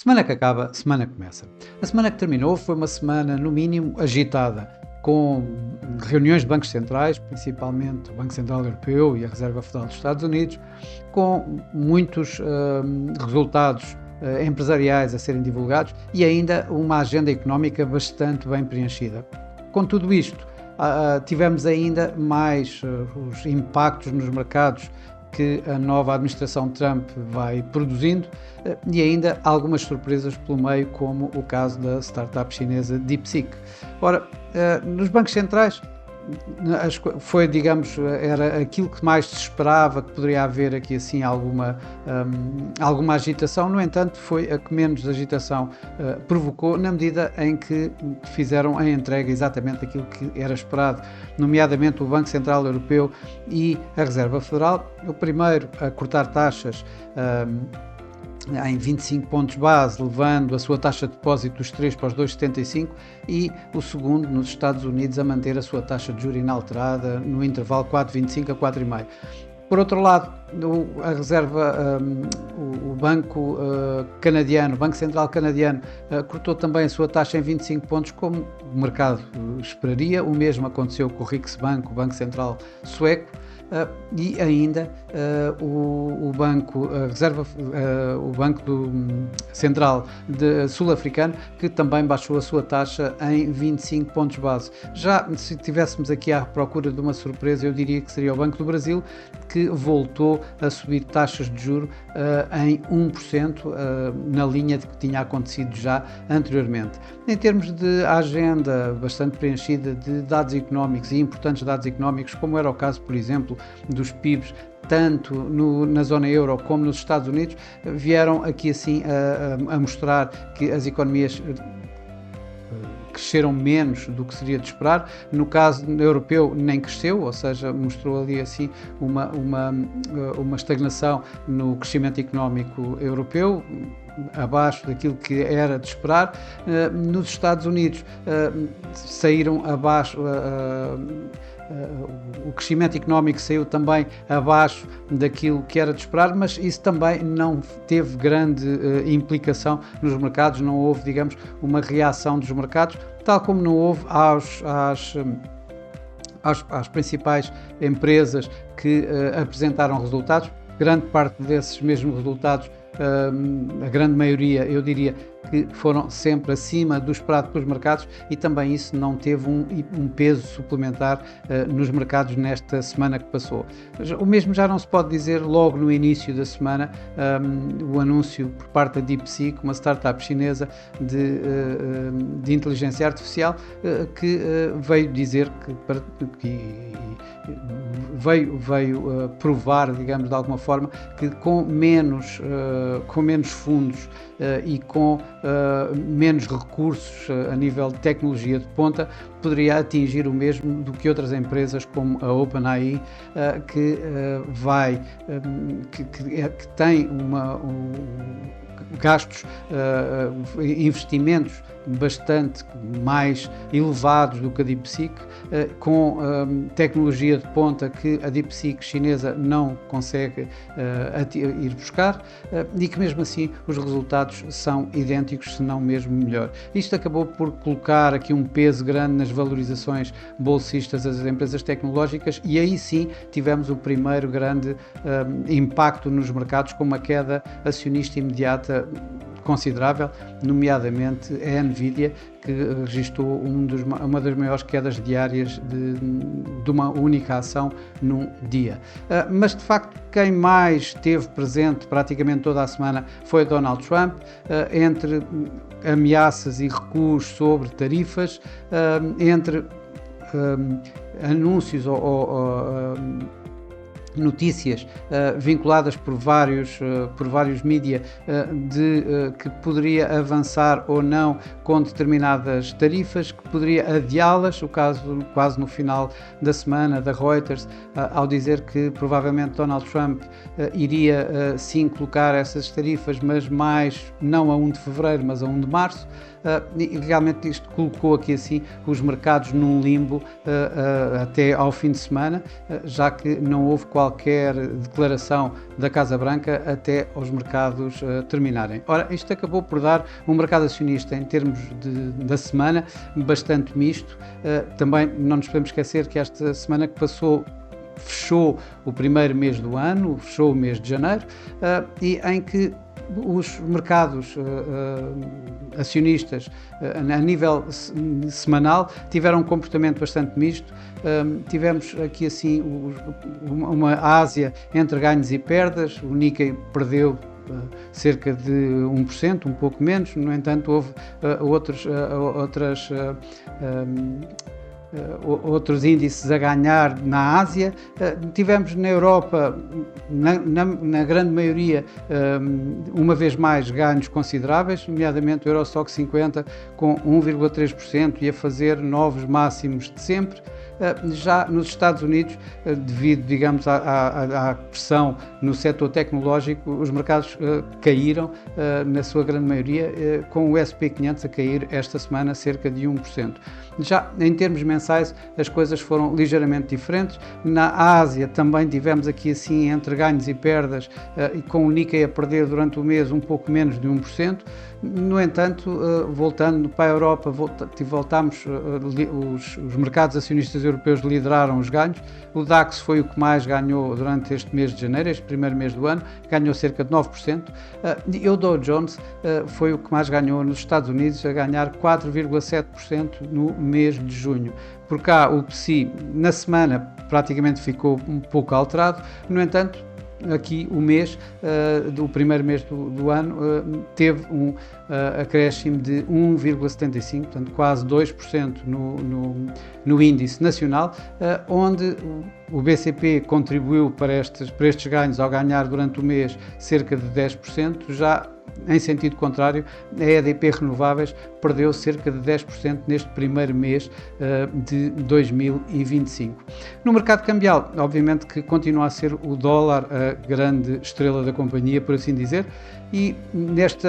Semana que acaba, semana que começa. A semana que terminou foi uma semana, no mínimo, agitada, com reuniões de bancos centrais, principalmente o Banco Central Europeu e a Reserva Federal dos Estados Unidos, com muitos resultados empresariais a serem divulgados e ainda uma agenda económica bastante bem preenchida. Com tudo isto, tivemos ainda mais os impactos nos mercados que a nova administração Trump vai produzindo e ainda algumas surpresas pelo meio, como o caso da startup chinesa DeepSeek. Ora, nos bancos centrais foi, digamos, era aquilo que mais se esperava, que poderia haver aqui assim alguma agitação. No entanto, foi a que menos agitação provocou, na medida em que fizeram a entrega exatamente aquilo que era esperado, nomeadamente o Banco Central Europeu e a Reserva Federal. O primeiro a cortar taxas em 25 pontos base, levando a sua taxa de depósito dos 3 para os 2,75, e o segundo, nos Estados Unidos, a manter a sua taxa de juros inalterada no intervalo 4,25 a 4,5. Por outro lado, a Reserva, o Banco Canadiano, o Banco Central Canadiano, cortou também a sua taxa em 25 pontos, como o mercado esperaria. O mesmo aconteceu com o Riksbank, o Banco Central Sueco. E ainda o Banco o Banco Central Sul-Africano, que também baixou a sua taxa em 25 pontos base. Já se estivéssemos aqui à procura de uma surpresa, eu diria que seria o Banco do Brasil, que voltou a subir taxas de juros em 1%, na linha de que tinha acontecido já anteriormente. Em termos de agenda bastante preenchida de dados económicos e importantes dados económicos, como era o caso, por exemplo, dos PIBs, tanto na zona euro como nos Estados Unidos, vieram aqui assim a mostrar que as economias cresceram menos do que seria de esperar. No caso europeu, nem cresceu, ou seja, mostrou ali assim uma estagnação no crescimento económico europeu, abaixo daquilo que era de esperar. Nos Estados Unidos saíram abaixo, o crescimento económico saiu também abaixo daquilo que era de esperar, mas isso também não teve grande implicação nos mercados, não houve, digamos, uma reação dos mercados, tal como não houve às principais empresas que apresentaram resultados. Grande parte desses mesmos resultados, a grande maioria, eu diria, que foram sempre acima do esperado pelos mercados, e também isso não teve um peso suplementar nos mercados nesta semana que passou. O mesmo já não se pode dizer logo no início da semana. O anúncio por parte da DeepSeek, uma startup chinesa de inteligência artificial, que veio dizer veio provar, digamos, de alguma forma, que com menos fundos e com menos recursos a nível de tecnologia de ponta, poderia atingir o mesmo do que outras empresas como a OpenAI, que tem gastos, investimentos bastante mais elevados do que a DeepSeek, com tecnologia de ponta que a DeepSeek chinesa não consegue ir buscar, e que mesmo assim os resultados são idênticos, se não mesmo melhor. Isto acabou por colocar aqui um peso grande nas valorizações bolsistas das empresas tecnológicas, e aí sim tivemos o primeiro grande impacto nos mercados, com uma queda acionista imediata considerável, nomeadamente a Nvidia, que registrou uma das maiores quedas diárias de uma única ação num dia. Mas de facto quem mais esteve presente praticamente toda a semana foi Donald Trump, entre ameaças e recuos sobre tarifas, entre anúncios notícias vinculadas por vários mídia que poderia avançar ou não com determinadas tarifas, que poderia adiá-las. O caso quase no final da semana da Reuters, ao dizer que provavelmente Donald Trump iria sim colocar essas tarifas, mas mais não a 1 de fevereiro, mas a 1 de março. e realmente isto colocou aqui assim os mercados num limbo até ao fim de semana, já que não houve qualquer declaração da Casa Branca até os mercados terminarem. Ora, isto acabou por dar um mercado acionista em termos da semana bastante misto. Também não nos podemos esquecer que esta semana que passou fechou o primeiro mês do ano, fechou o mês de janeiro, e em que os mercados acionistas a nível semanal tiveram um comportamento bastante misto. Tivemos aqui assim uma Ásia entre ganhos e perdas. O Nikkei perdeu cerca de 1%, um pouco menos. No entanto, houve outros índices a ganhar na Ásia. Tivemos na Europa, na grande maioria, uma vez mais ganhos consideráveis, nomeadamente o Eurostoxx 50 com 1,3% e a fazer novos máximos de sempre. Já nos Estados Unidos, devido, digamos, à pressão no setor tecnológico, os mercados caíram, na sua grande maioria, com o S&P 500 a cair esta semana cerca de 1%. Já em termos mensais, as coisas foram ligeiramente diferentes. Na Ásia também tivemos aqui assim entre ganhos e perdas, e com o Nikkei a perder durante o mês um pouco menos de 1%. No entanto, voltando para a Europa, voltámos, os mercados acionistas europeus lideraram os ganhos. O DAX foi o que mais ganhou durante este mês de janeiro, este primeiro mês do ano, ganhou cerca de 9%. E o Dow Jones foi o que mais ganhou nos Estados Unidos, a ganhar 4,7% no mês de junho. Por cá, o PSI na semana praticamente ficou um pouco alterado. No entanto, aqui o mês, do primeiro mês do ano, teve um acréscimo de 1,75%, portanto quase 2% no índice nacional, onde o BCP contribuiu para estes ganhos ao ganhar durante o mês cerca de 10%, já em sentido contrário, a EDP Renováveis perdeu cerca de 10% neste primeiro mês de 2025. No mercado cambial, obviamente que continua a ser o dólar a grande estrela da companhia, por assim dizer, e neste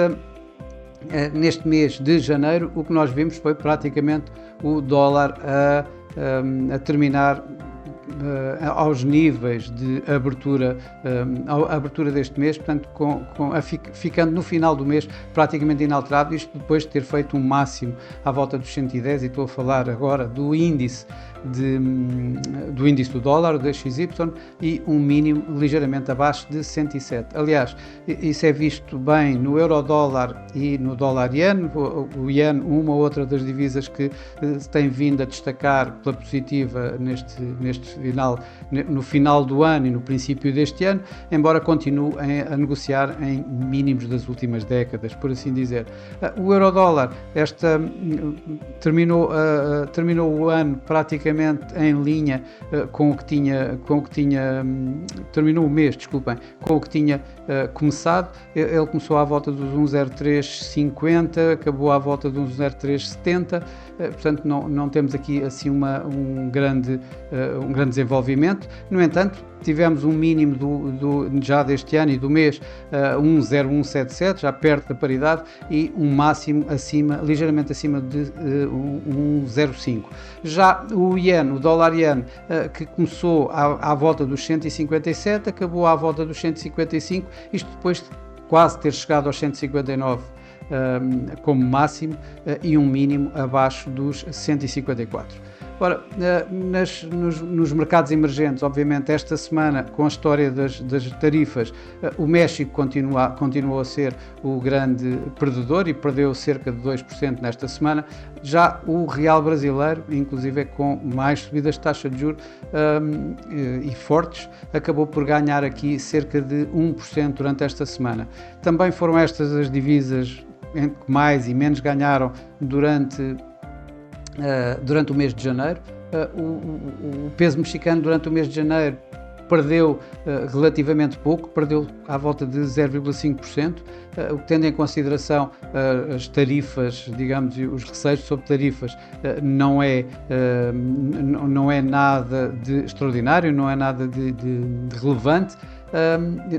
mês de janeiro o que nós vimos foi praticamente o dólar a terminar aos níveis de abertura, a abertura deste mês, portanto ficando no final do mês praticamente inalterado, isto depois de ter feito um máximo à volta dos 110, e estou a falar agora do índice do dólar, o DXY, e um mínimo ligeiramente abaixo de 107. Aliás, isso é visto bem no euro-dólar e no dólar-iene. O iene, uma ou outra das divisas que se tem vindo a destacar pela positiva no final do ano e no princípio deste ano, embora continue a negociar em mínimos das últimas décadas, por assim dizer. O euro-dólar terminou o ano praticamente em linha com o que tinha terminou o mês, desculpem, com o que tinha começado. Ele começou à volta dos 1,0350, acabou à volta dos 1,0370, portanto não temos aqui assim um grande desenvolvimento. No entanto, tivemos um mínimo já deste ano e do mês 1,0177, já perto da paridade, e um máximo ligeiramente acima de 1,05. Já o dólar-iene, que começou à volta dos 157, acabou à volta dos 155, isto depois de quase ter chegado aos 159 como máximo, e um mínimo abaixo dos 154. Ora, nos mercados emergentes, obviamente, esta semana, com a história das tarifas, o México continuou a ser o grande perdedor e perdeu cerca de 2% nesta semana. Já o real brasileiro, inclusive com mais subidas de taxa de juros e fortes, acabou por ganhar aqui cerca de 1% durante esta semana. Também foram estas as divisas que mais e menos ganharam durante o mês de janeiro. O peso mexicano durante o mês de janeiro perdeu relativamente pouco, perdeu à volta de 0,5%, tendo em consideração as tarifas, digamos, e os receios sobre tarifas, não é nada de extraordinário, não é nada de relevante.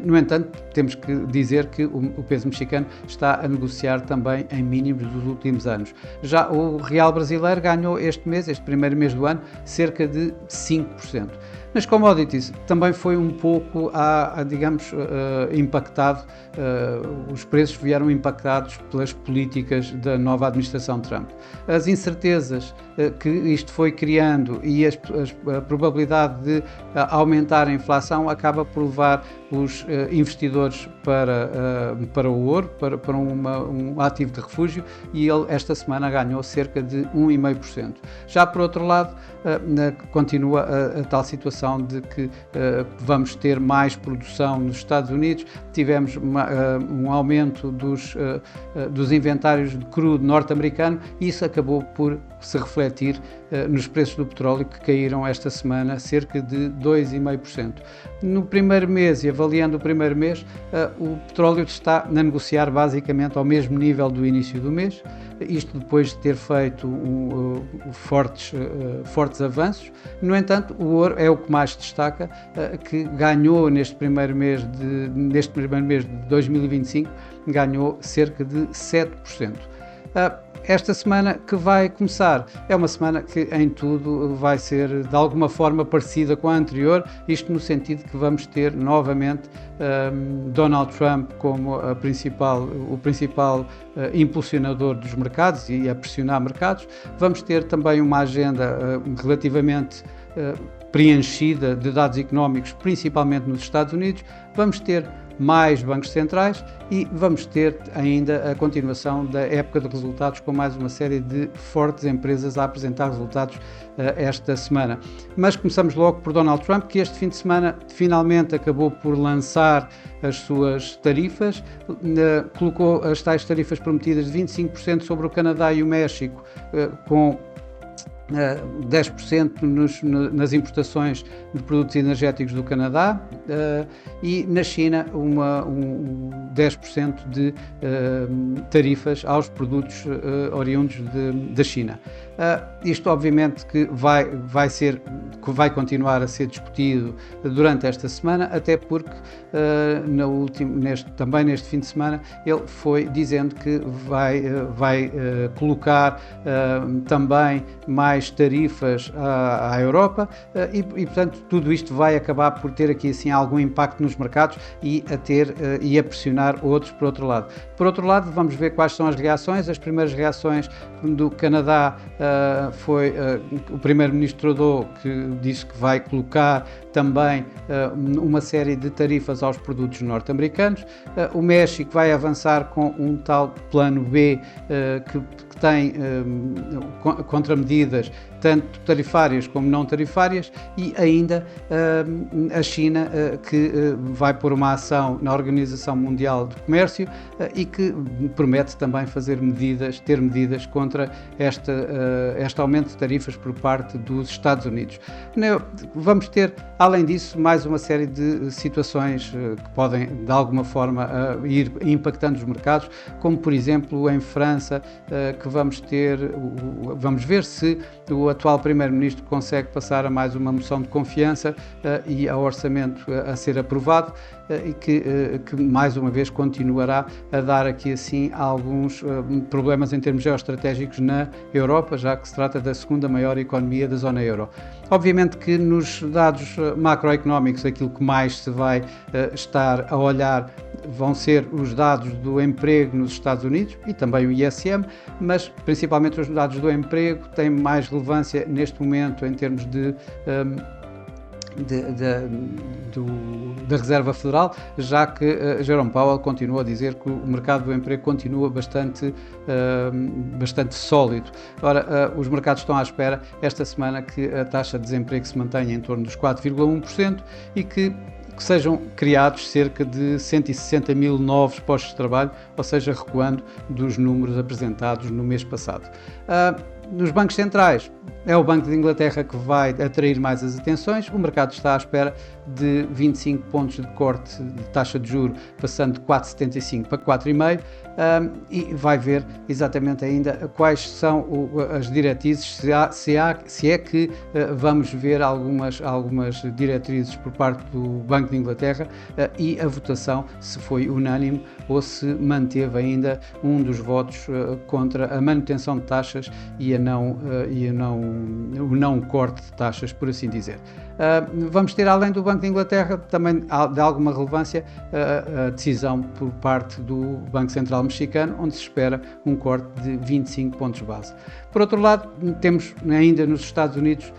No entanto, temos que dizer que o peso mexicano está a negociar também em mínimos dos últimos anos. Já o real brasileiro ganhou este primeiro mês do ano, cerca de 5%. Nas commodities também foi um pouco, digamos, impactado, os preços vieram impactados pelas políticas da nova administração Trump. As incertezas que isto foi criando e a probabilidade de aumentar a inflação acaba por levar os investidores para o ouro, para um ativo de refúgio, e ele esta semana ganhou cerca de 1,5%. Já por outro lado, continua a tal situação de que vamos ter mais produção nos Estados Unidos. Tivemos um aumento dos inventários de crudo norte-americano e isso acabou por se refletir nos preços do petróleo, que caíram esta semana cerca de 2,5%. No primeiro mês, e avaliando o primeiro mês, o petróleo está a negociar basicamente ao mesmo nível do início do mês, isto depois de ter feito fortes avanços. No entanto, o ouro é o que mais destaca, que ganhou neste primeiro mês de 2025, ganhou cerca de 7%. Esta semana que vai começar é uma semana que em tudo vai ser de alguma forma parecida com a anterior, isto no sentido que vamos ter novamente Donald Trump como o principal impulsionador dos mercados e a pressionar mercados. Vamos ter também uma agenda relativamente preenchida de dados económicos, principalmente nos Estados Unidos. Vamos ter mais bancos centrais e vamos ter ainda a continuação da época de resultados, com mais uma série de fortes empresas a apresentar resultados esta semana. Mas começamos logo por Donald Trump, que este fim de semana finalmente acabou por lançar as suas tarifas, colocou as tais tarifas prometidas de 25% sobre o Canadá e o México, com 10% nas importações de produtos energéticos do Canadá, e na China 10% de tarifas aos produtos oriundos da China. Isto obviamente que vai continuar a ser discutido durante esta semana, até porque também neste fim de semana ele foi dizendo que vai colocar também mais tarifas à Europa, e portanto tudo isto vai acabar por ter aqui assim algum impacto nos mercados e a pressionar outros por outro lado. Por outro lado, vamos ver quais são as reações. As primeiras reações do Canadá foi o primeiro-ministro Trudeau, que disse que vai colocar também uma série de tarifas aos produtos norte-americanos. O México vai avançar com um tal plano B que tem contramedidas tanto tarifárias como não tarifárias, e ainda a China, que vai pôr uma ação na Organização Mundial do Comércio e que promete também ter medidas contra este aumento de tarifas por parte dos Estados Unidos. Vamos ter, além disso, mais uma série de situações que podem, de alguma forma, ir impactando os mercados, como, por exemplo, em França, que vamos ver se o atual Primeiro-Ministro consegue passar a mais uma moção de confiança e ao orçamento a ser aprovado, e que mais uma vez continuará a dar aqui assim alguns problemas em termos geoestratégicos na Europa, já que se trata da segunda maior economia da zona euro. Obviamente que nos dados macroeconómicos aquilo que mais se vai estar a olhar vão ser os dados do emprego nos Estados Unidos e também o ISM, mas principalmente os dados do emprego têm mais relevância neste momento em termos da Reserva Federal, já que Jerome Powell continua a dizer que o mercado do emprego continua bastante sólido. Ora, os mercados estão à espera esta semana que a taxa de desemprego se mantenha em torno dos 4,1% e que sejam criados cerca de 160 mil novos postos de trabalho, ou seja, recuando dos números apresentados no mês passado. Nos bancos centrais, É o Banco de Inglaterra que vai atrair mais as atenções. O mercado está à espera de 25 pontos de corte de taxa de juros, passando de 4,75 para 4,5, e vai ver exatamente ainda quais são as diretrizes, se é que vamos ver algumas diretrizes por parte do Banco de Inglaterra, e a votação se foi unânime ou se manteve ainda um dos votos contra a manutenção de taxas e o não corte de taxas, por assim dizer. Vamos ter, além do Banco de Inglaterra, também de alguma relevância, a decisão por parte do Banco Central Mexicano, onde se espera um corte de 25 pontos base. Por outro lado, temos ainda nos Estados Unidos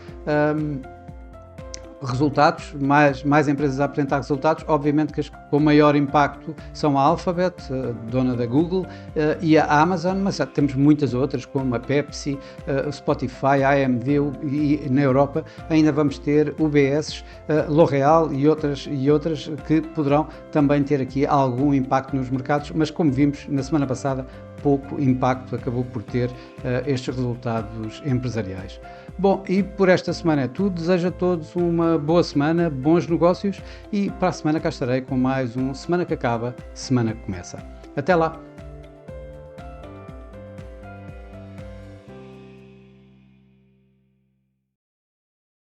resultados, mais empresas a apresentar resultados. Obviamente que as com maior impacto são a Alphabet, dona da Google, e a Amazon, mas temos muitas outras, como a Pepsi, o Spotify, a AMD, e na Europa ainda vamos ter UBS, L'Oréal e outras que poderão também ter aqui algum impacto nos mercados, mas como vimos na semana passada, pouco impacto acabou por ter estes resultados empresariais. Bom, e por esta semana é tudo. Desejo a todos uma boa semana, bons negócios, e para a semana cá estarei com mais um Semana que Acaba, Semana que Começa. Até lá!